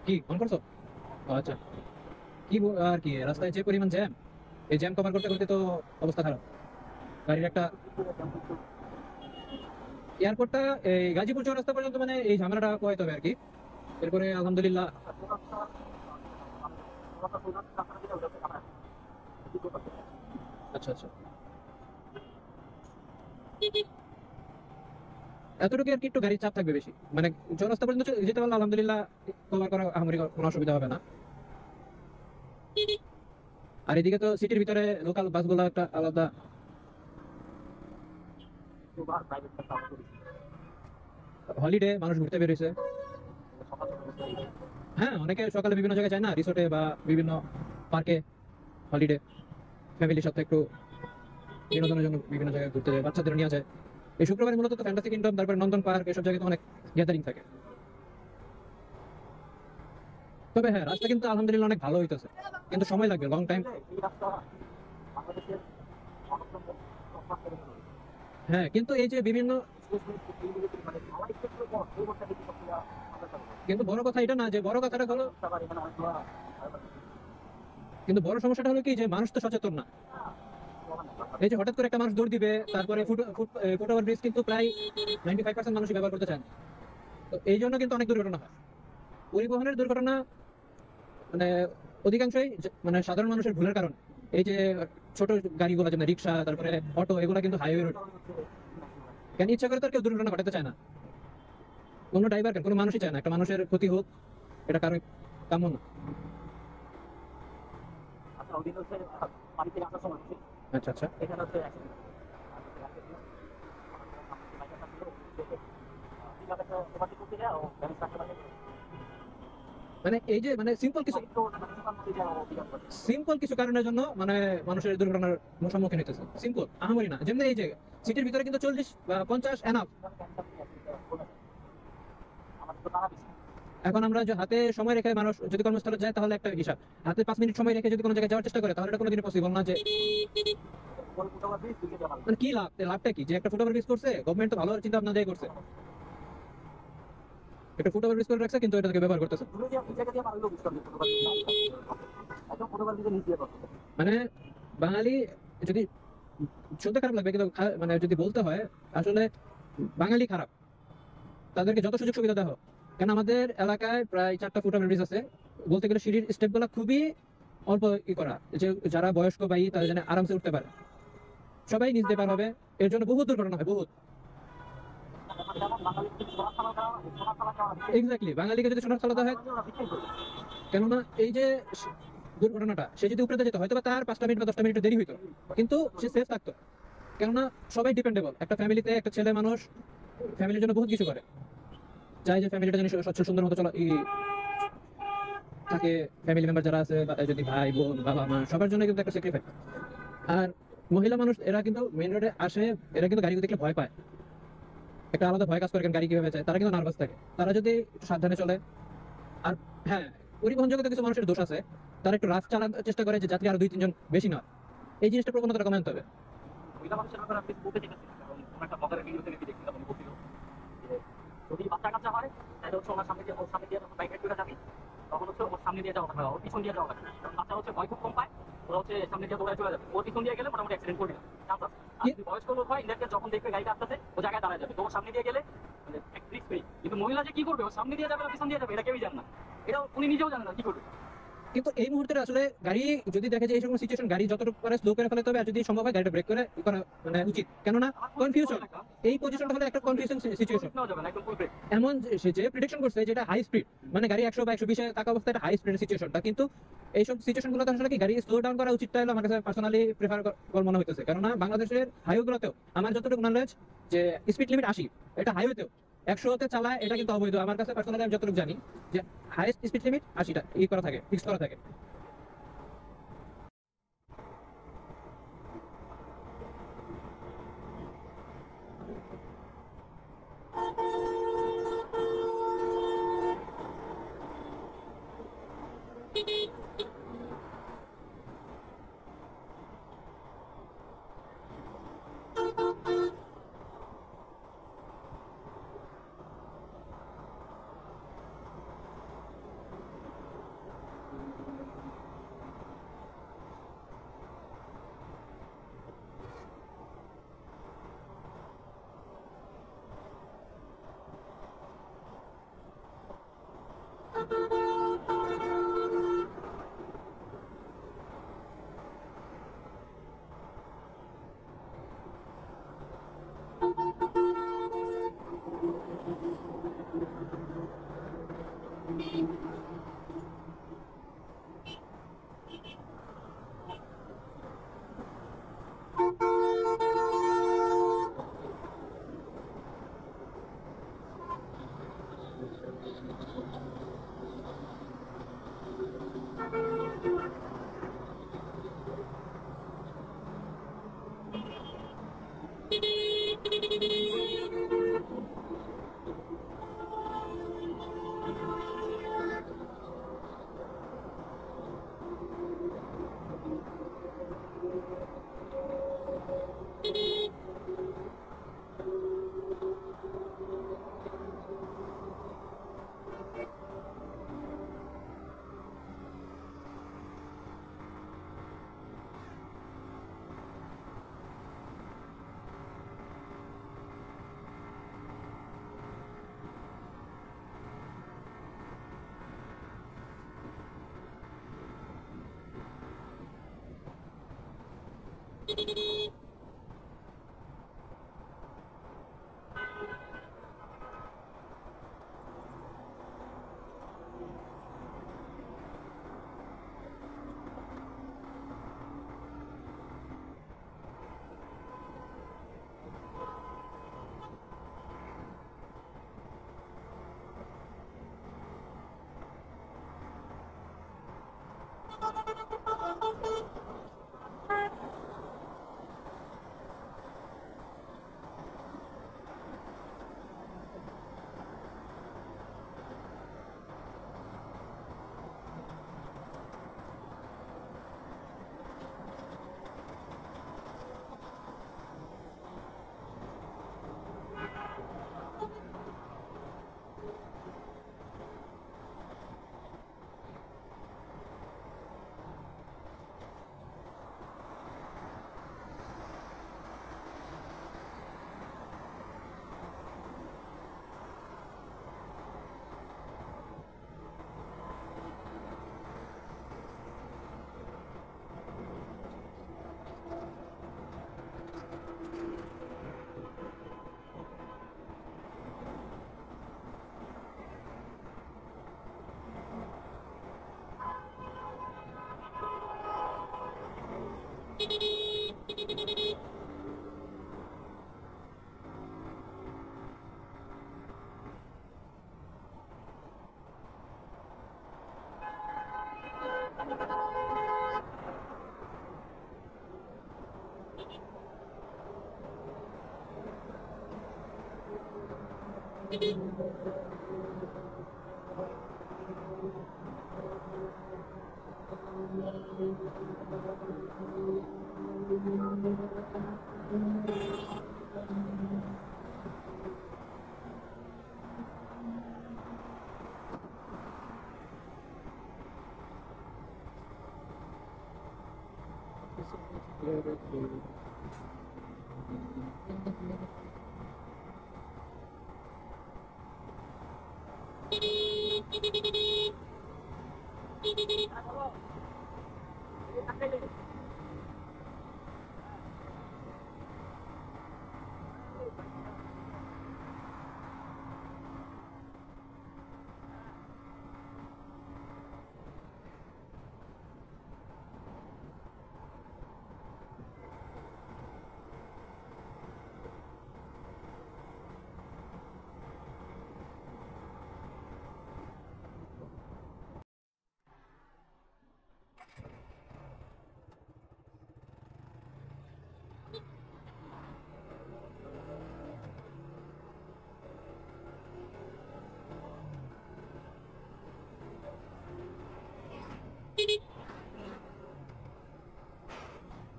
কি অন করছো? ও আচ্ছা। আর কি রাস্তায় যে পরিমাণ জ্যাম, এই জ্যাম কভার করতে করতে তো অবস্থা খারাপ গাড়ির একটা। এয়ারপোর্টটা এই গাজীপুর চৌরাস্তা পর্যন্ত মানে এই ঝামেলাটা পোহাইতে হবে আর কি। এরপরে আলহামদুলিল্লাহ। আচ্ছা আচ্ছা। এতটুকু আর কি একটু গাড়ির চাপ থাকবে বেশি, মানে চৌরাস্তা পর্যন্ত যেতে পারলে আলহামদুলিল্লাহ কভার করা আহামরি কোনো অসুবিধা হবে না। আর এদিকে তো সিটির ভিতরে লোকাল বাসগুলো একটা আলাদা। হলিডে মানুষ ঘুরতে বেরিয়েছে। হ্যাঁ, অনেকে সকালে বিভিন্ন জায়গায় যায় না, রিসোর্টে বা বিভিন্ন পার্কে। হলিডে ফ্যামিলির সাথে একটু বিনোদনের জন্য বিভিন্ন জায়গায় ঘুরতে যায়, বাচ্চাদের নিয়ে যায়। এই শুক্রবারে মূলত তো ফ্যান্টাসি কিংডম, তারপরে নন্দন পার্ক, এসব জায়গায় তো অনেক গ্যাদারিং থাকে। তবে হ্যাঁ, রাস্তা কিন্তু আলহামদুলিল্লাহ অনেক ভালো হইতেছে, কিন্তু সময় লাগবে, লং টাইম। হ্যাঁ, কিন্তু এই যে বিভিন্ন, কিন্তু বড় কথা এটা না, যে বড় কথাটা হলো, কিন্তু বড় সমস্যাটা হলো কি যে মানুষ তো সচেতন না। এই যে হঠাৎ করে একটা মানুষ দৌড় দিবে, তারপরে ফুট ওভার ব্রিজ কিন্তু প্রায় 95% মানুষই ব্যবহার করতে চায় না। তো এই জন্য কিন্তু অনেক দুর্ঘটনা হয়। পরিবহনের দুর্ঘটনা মানে অধিকাংশই মানে সাধারণ মানুষের ভুলের কারণে। এই যে ছোট গাড়িগুলো যেমন রিক্সা, তারপরে অটো, এগুলা কিন্তু হাইওয়ে রোড, কেন ইচ্ছা করে তো আর কেউ দুর্ঘটনা ঘটাতে চায় না। কোনো ড্রাইভার কেন, কোনো মানুষই চায় না একটা মানুষের ক্ষতি হোক, এটা কারো কাম্য না। আচ্ছা আচ্ছা। মানে এই যে মানে সিম্পল কিছু কারণের জন্য মানে মানুষের দুর্ঘটনার সম্মুখীন হইতেছে, সিম্পল আহামরি না। যেমন এই যে সিটির ভিতরে কিন্তু 40 বা 50 এনাফ। এখন আমরা যে হাতে সময় রেখে মানুষ যদি কর্মস্থলে যায় তাহলে একটা হিসাব, হাতে 5 মিনিট সময় রেখে যদি কোনো জায়গায় যাওয়ার চেষ্টা করে তাহলে এটা কোনোদিন পসিবল না। যে মানে কি লাভ, লাভটা কি যে একটা ফুট ওভার ব্রিজ করছে, গভর্নমেন্ট তো ভালো চিন্তা ভাবনা দিয়ে করছে, একটা ফুট ওভার ব্রিজ করে রাখছে কিন্তু এটাকে ব্যবহার করতেছে। মানে বাঙালি, যদি শুনতে খারাপ লাগবে কিন্তু মানে যদি বলতে হয় আসলে বাঙালি খারাপ। তাদেরকে যত সুযোগ সুবিধা দেওয়া হোক, কেন আমাদের এলাকায় প্রায় 4টা ফুট ওভার ব্রিজ আছে। বলতে গেলে সিঁড়ির স্টেপ গুলা খুবই অল্প করা, যে যারা বয়স্ক বা তারা যেন আরামসে উঠতে পারে, সবাই নিজ দিয়ে পার হবে। এর জন্য বহুত দুর্ঘটনা হয়, বহুত। এক্স্যাক্টলি, বাঙালিকে যদি সোনার চালাতে হয়, কেননা এই যে দুর্ঘটনাটা, সে যদি উপরে যেত হয়তো বা তার 5টা মিনিট বা 10টা মিনিট দেরি হইতো, কিন্তু সে সেফ থাকতো। কেননা সবাই ডিপেন্ডেবল, একটা ফ্যামিলিতে একটা ছেলে মানুষ ফ্যামিলির জন্য বহুত কিছু করে, চাই যে ফ্যামিলিটা যেন সচ্ছল সুন্দর মতো চলা থাকে। ফ্যামিলি মেম্বার যারা আছে, যদি ভাই বোন বাবা মা, সবার জন্য কিন্তু একটা স্যাক্রিফাইস। আর মহিলা মানুষ এরা কিন্তু মেইন রোডে আসে, এরা কিন্তু গাড়ি দেখলে ভয় পায়, একটা আলাদা ভয় কাজ করে, কারণ গাড়ি কিভাবে যায় তারা কিন্তু নার্ভাস থাকে। তারা যদি একটু সাবধানে চলে। আর হ্যাঁ, পরিবহন জগতে কিছু মানুষের দোষ আছে, তারা একটু রাফ চালানোর চেষ্টা করে যে যাত্রী আরো 2-3 জন বেশি নয়। এই জিনিসটা প্রবণতাটা কমে আনতে হবে। যদি বাচ্চা কাচ্চা হয় তাহলে হচ্ছে ওনার সামনে দিয়ে, ওর সামনে দিয়ে যখন বাইক রাইড করে যাবি তখন হচ্ছে ওর সামনে দিয়ে যাওয়া হবে না, ওর পিছন দিয়ে যাওয়া হবে না, কারণ বাচ্চা হচ্ছে ভয় খুব কম পায়। ওরা হচ্ছে সামনে দিয়ে দৌড়ায় চলে যাবে, ওর পিছন দিয়ে গেলে মোটামুটি অ্যাক্সিডেন্ট করবে চান্স আছে। আর যদি বয়স্ক লোক হয় ইন্ডিয়াকে যখন দেখবে গাড়িটা আসতেছে ও জায়গায় দাঁড়ায় যাবে, তো ওর সামনে দিয়ে গেলে মানে রিস্ক ফ্রি। কিন্তু মহিলা যে কি করবে, ওর সামনে দিয়ে যাবে না পিছন দিয়ে যাবে এটা কেউই জানে না, এটা উনি নিজেও জানে না কি করবে। কিন্তু এই মুহূর্তে আসলে গাড়ি যদি দেখে যে এই সময় সিচুয়েশন, গাড়ি যতটুকু পারে স্লো করে ফেলে তবে, আর যদি সম্ভব হয় গাড়িটা ব্রেক করে করা মানে উচিত। কেননা কনফিউশন, এই পজিশনটা হলে একটা কনফিউশন সিচুয়েশন। নেওয়া যাবে না একদম ফুল ব্রেক। এমন সে যে প্রেডিকশন করছে যেটা হাই স্পিড, মানে গাড়ি 100 বা 120-এ থাকা অবস্থায় একটা হাই স্পিডের সিচুয়েশনটা, কিন্তু এইসব সিচুয়েশন গুলোতে আসলে কি গাড়ি স্লো ডাউন করা উচিতটা হলো আমার কাছে পার্সোনালি প্রেফার মনে হইতেছে। কেননা বাংলাদেশের হাইওয়ে গুলোতেও আমার যতটুকু নলেজ, যে স্পিড লিমিট 80, এটা হাইওয়েতেও 100-তে চালায়, এটা কিন্তু অবৈধ আমার কাছে পার্সোনালি। আমি যতটুকু জানি যে হাইয়েস্ট স্পিড লিমিট 80টা করা থাকে, ফিক্স করা থাকে।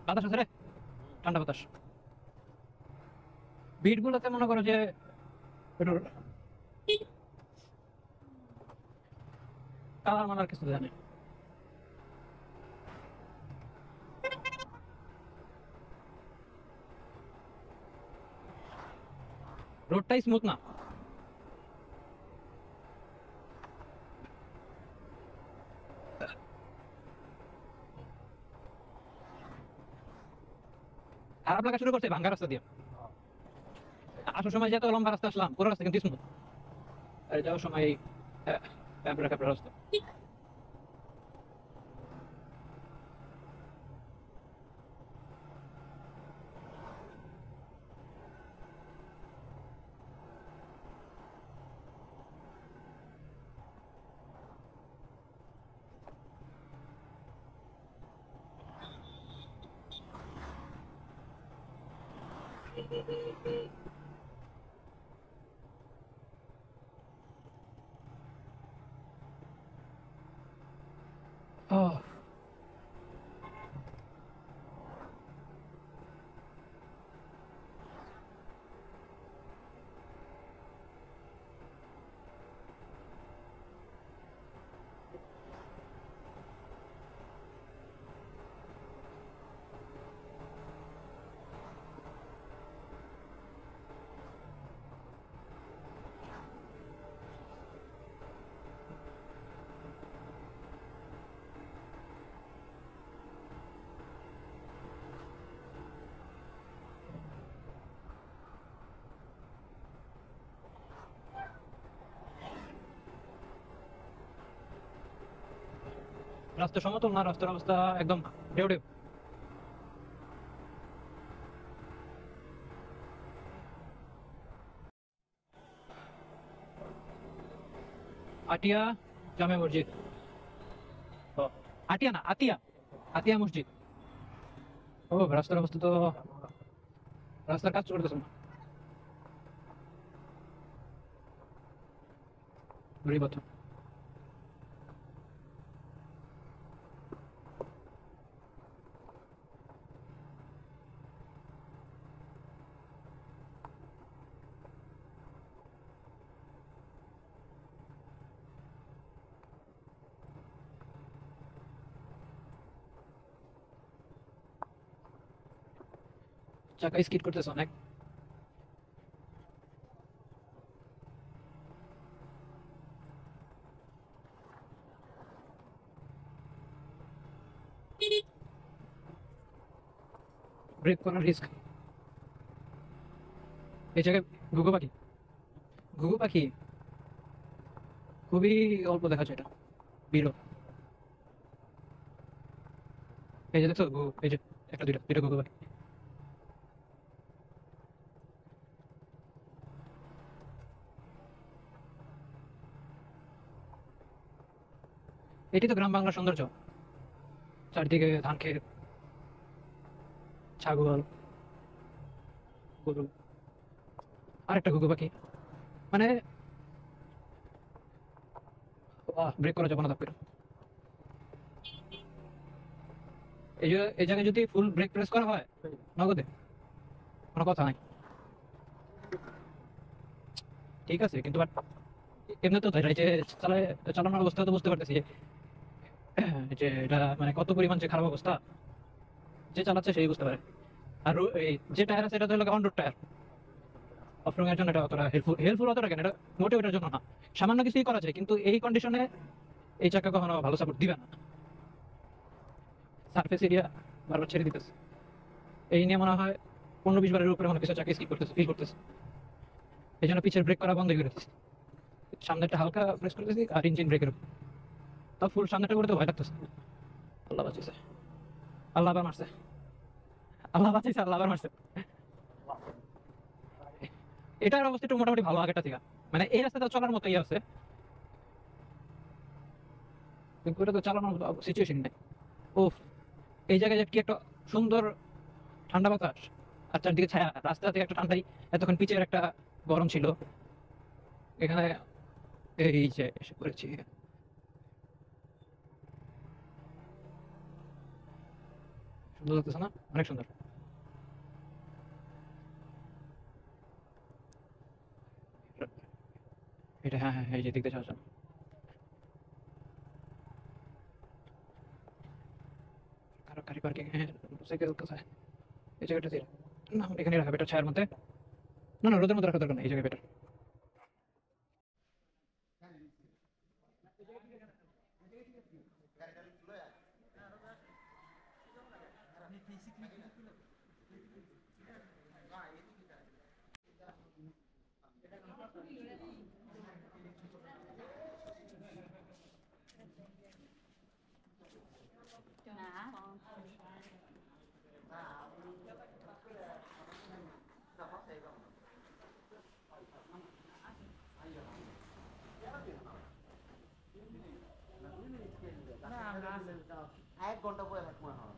বাতাস আছে রে, ঠান্ডা বাতাস। বিট গুলোতে মনে করো যে একটু কালার মালার কিছু জানে। রোডটাই স্মুথ না। খারাপ লাগা শুরু করছে ভাঙ্গা রাস্তা দিয়ে। আসার সময় যে এত লম্বা রাস্তা আসলাম, পুরো রাস্তা কিন্তু স্মুথ। আর যাওয়ার সময় ক্যাবরা ক্যাবরা রাস্তা। Oh. রাস্তা সমতল না, রাস্তার অবস্থা একদম ঢেউ ঢেউ। আটিয়া জামে মসজিদ। ও, আটিয়া না, আতিয়া, আতিয়া মসজিদ। ও, রাস্তার অবস্থা তো, রাস্তার কাজ করতেছে না। ঘুরি পথ। চাকা স্কিড করতেছে অনেক। ব্রেক করার রিস্ক। এই জায়গায় ঘুঘু পাখি, ঘুঘু পাখি খুবই অল্প দেখা যায়, এটা বিরল। এই যে দেখছো ঘুঘু, এই যে একটা দুইটা দুইটা ঘুঘু পাখি। এটি তো গ্রাম বাংলার সৌন্দর্য, চারদিকে ধান ক্ষেত, ছাগল, গরু, আর একটা ঘুঘু পাখি। মানে ব্রেক করা যাবে না ধাপ করে। এই যে এই জায়গায় যদি ফুল ব্রেক প্রেস করা হয় নগদে, কোনো কথা নাই। ঠিক আছে, কিন্তু বাট এমনি তো তাই যে চালায়, চালানোর অবস্থা তো বুঝতে পারতেছি যে এটা মানে কত পরিমাণ যে খারাপ অবস্থা, যে চালাচ্ছে সেই বুঝতে পারে। আর এই যে টায়ার আছে এটা তো হলো অন রোড টায়ার। অফরোডিং এর জন্য এটা অতটা হেল্পফুল, হেল্পফুল অতটা কেন, এটা মোটেও এটার জন্য না। সামান্য কিছুই করা যায়, কিন্তু এই কন্ডিশনে এই চাকা কখনো ভালো সাপোর্ট দিবে না। সারফেস এরিয়া বারবার ছেড়ে দিতেছে। এই নিয়ে মনে হয় 15-20 বারের উপরে মনে কিছু চাকা স্কিপ করতেছে, ফিল করতেছে। এই জন্য পিছের ব্রেক করা বন্ধ করে দিচ্ছি, সামনেটা হালকা প্রেস করে দিচ্ছি আর ইঞ্জিন ব্রেকের উপর। তাও ফুল সামনেটা করে তো ভয় লাগতেছে। আল্লাহ বাঁচিয়েছে, আল্লাহ আবার মারছে, আল্লাহ বাঁচিয়েছে, আল্লাহ আবার মারছে। এটার অবস্থা একটু মোটামুটি ভালো আগেরটা থেকে, মানে এই রাস্তাটা চলার মতোই আছে, কিন্তু এটা তো চালানোর সিচুয়েশন নেই। ও, এই জায়গায় যে কি একটা সুন্দর ঠান্ডা বাতাস, আর চারদিকে ছায়া, রাস্তা থেকে একটা ঠান্ডাই, এতক্ষণ পিচের একটা গরম ছিল এখানে। এই যে এসে পড়েছি, সুন্দর লাগতেছে না? অনেক সুন্দর। এটা হ্যাঁ হ্যাঁ, এই যে দিক দিয়ে যাওয়া যায়। কারো গাড়ি পার্কিং, হ্যাঁ, সাইকেল কোথায়? এই জায়গাটা দিয়ে না, এখানে রাখা বেটার, ছায়ার মধ্যে। না না, রোদের মধ্যে রাখা দরকার নেই, এই জায়গায় বেটার। এক ঘন্টা পরে এক মনে হয়।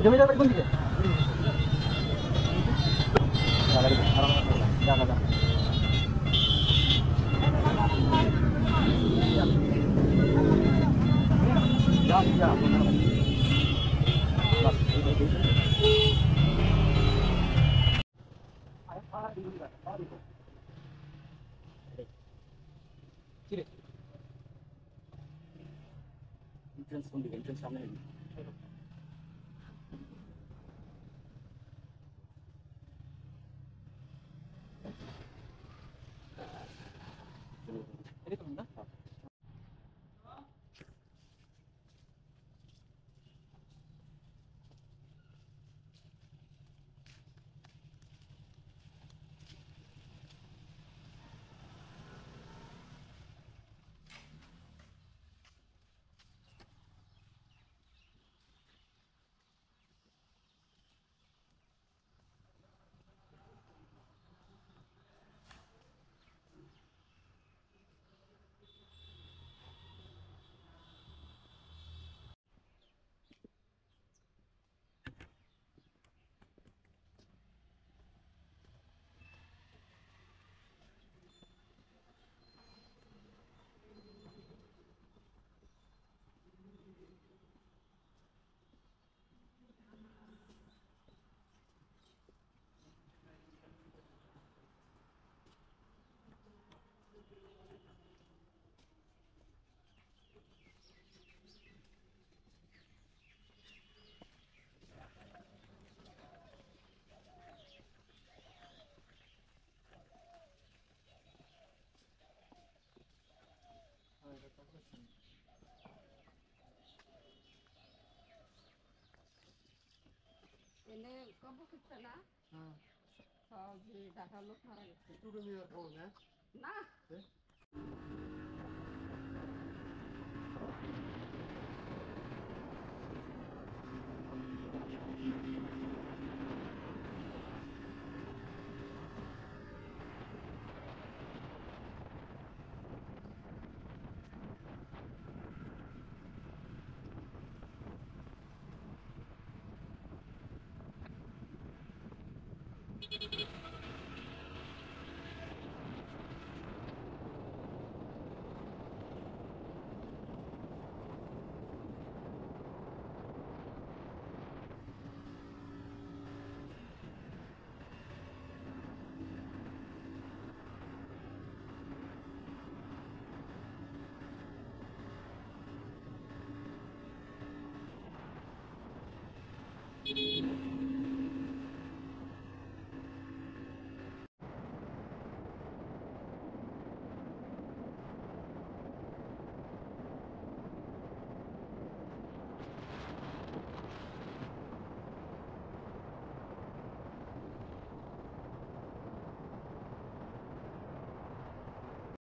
জমিদার বাড়ি কোন দিকে? এন্ট্রান্স কোন দিকে? এন্ট্রান্স সামনে নেই। এরকম না? এনে কব কিছু না হ্যাঁ সব যে ঢাকার লোক মারা গেছে দুটো নিয়ে খবর না না